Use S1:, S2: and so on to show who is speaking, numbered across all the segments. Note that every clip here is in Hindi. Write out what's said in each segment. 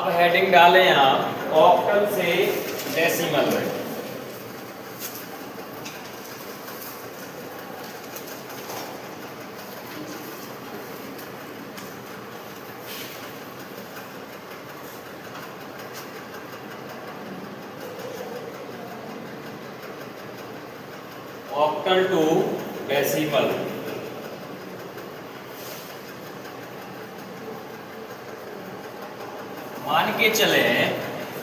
S1: अब हेडिंग डालें आप ऑक्टल से डेसिमल में। Octal to decimal. मान के चले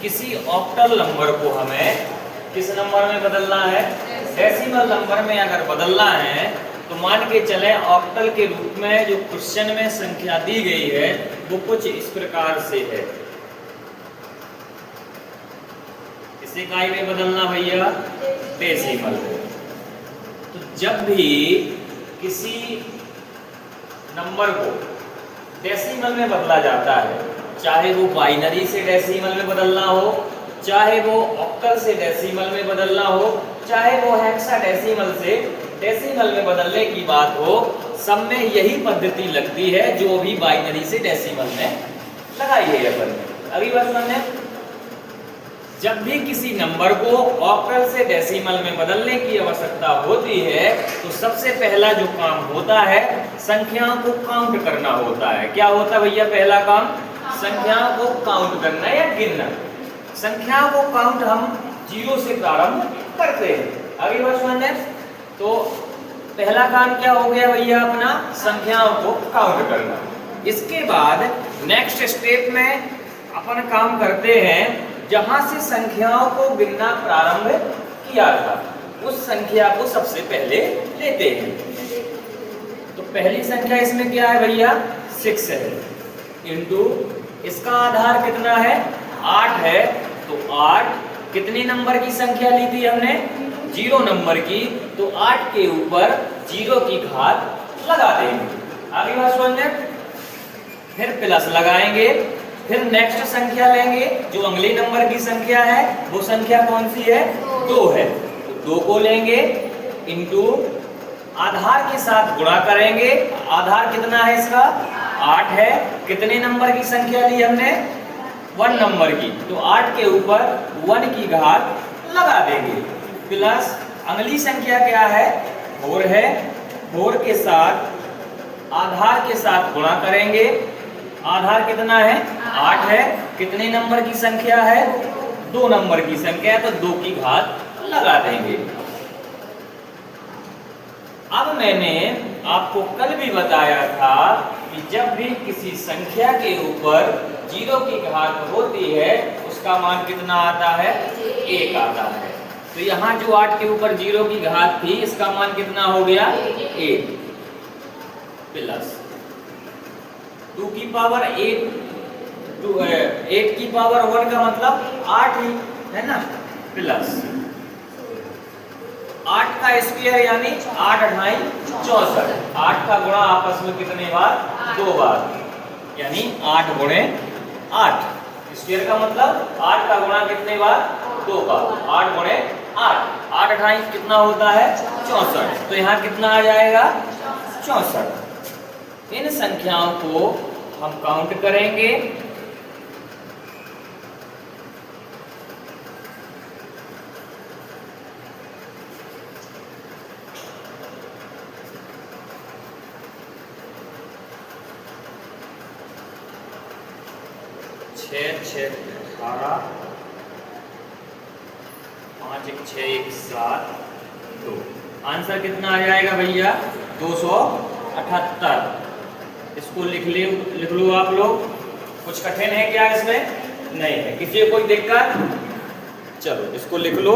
S1: किसी ऑक्टल नंबर को हमें किस नंबर में बदलना है, डेसिमल नंबर में अगर बदलना है तो मान के चले ऑक्टल के रूप में जो क्वेश्चन में संख्या दी गई है वो कुछ इस प्रकार से है। किस इकाई में बदलना भैया, डेसिमल। तो जब भी किसी नंबर को डेसिमल में बदला जाता है, चाहे वो बाइनरी से डेसिमल में बदलना हो, चाहे वो ऑक्टल से डेसिमल में बदलना हो, चाहे वो हेक्साडेसिमल से डेसिमल में बदलने की बात हो, सब में यही पद्धति लगती है जो अभी बाइनरी से डेसिमल में लगाई है अपन ने। अभी बात समझे, जब भी किसी नंबर को ऑक्टल से डेसिमल में बदलने की आवश्यकता होती है तो सबसे पहला जो काम होता है संख्याओं को काउंट करना होता है। क्या होता है भैया पहला काम? संख्याओं को काउंट करना या गिनना। संख्याओं को काउंट हम 0 से प्रारंभ करते हैं। अभी बात समझे, तो पहला काम क्या हो गया भैया अपना, संख्याओं को काउंट करना। इसके बाद नेक्स्ट स्टेप में अपन काम करते हैं जहां से संख्याओं को गिनना प्रारंभ किया था उस संख्या को सबसे पहले लेते हैं। तो पहली संख्या इसमें क्या है भैया, 6 है, इंटू इसका आधार कितना है, 8 है। तो 8 कितनी नंबर की संख्या ली थी हमने, 0 नंबर की। तो 8 के ऊपर 0 की घात लगा देंगे। आगे बात समझे, फिर प्लस लगाएंगे, फिर नेक्स्ट संख्या लेंगे जो अगले नंबर की संख्या है, वो संख्या कौन सी है, 2 है। तो 2 को लेंगे इंटू आधार के साथ गुणा करेंगे। आधार कितना है इसका, 8 है। कितने नंबर की संख्या ली हमने, 1 नंबर की। तो 8 के ऊपर 1 की घात लगा देंगे, प्लस अगली संख्या क्या है, 4 है। 4 के साथ आधार के साथ गुणा करेंगे। आधार कितना है, 8 है। कितने नंबर की संख्या है, 2 नंबर की संख्या है। तो 2 की घात लगा देंगे। अब मैंने आपको कल भी बताया था कि जब भी किसी संख्या के ऊपर 0 की घात होती है उसका मान कितना आता है, 1 आता है। तो यहाँ जो 8 के ऊपर 0 की घात थी इसका मान कितना हो गया, 1, प्लस 2 की पावर 8, 8 की पावर 1 का मतलब 8 ही है ना, प्लस 8 का स्क्वायर यानी 8 8 64। 8 का गुणा आपस में कितने बार, 2 बार, यानी 8 गुणे 8। स्क्वायर का मतलब 8 का गुणा कितने बार, 2 बार। 8 गुणे 8, 8 8 कितना होता है, 64। तो यहाँ कितना आ जाएगा, 64। इन संख्याओं को हम काउंट करेंगे। छः 6 18, 5 1 6 1 7 2। आंसर कितना आ जाएगा भैया, 278। इसको लिख लो आप लोग। कुछ कठिन है क्या इसमें, नहीं है। किसी को कोई दिक्कत, चलो इसको लिख लो।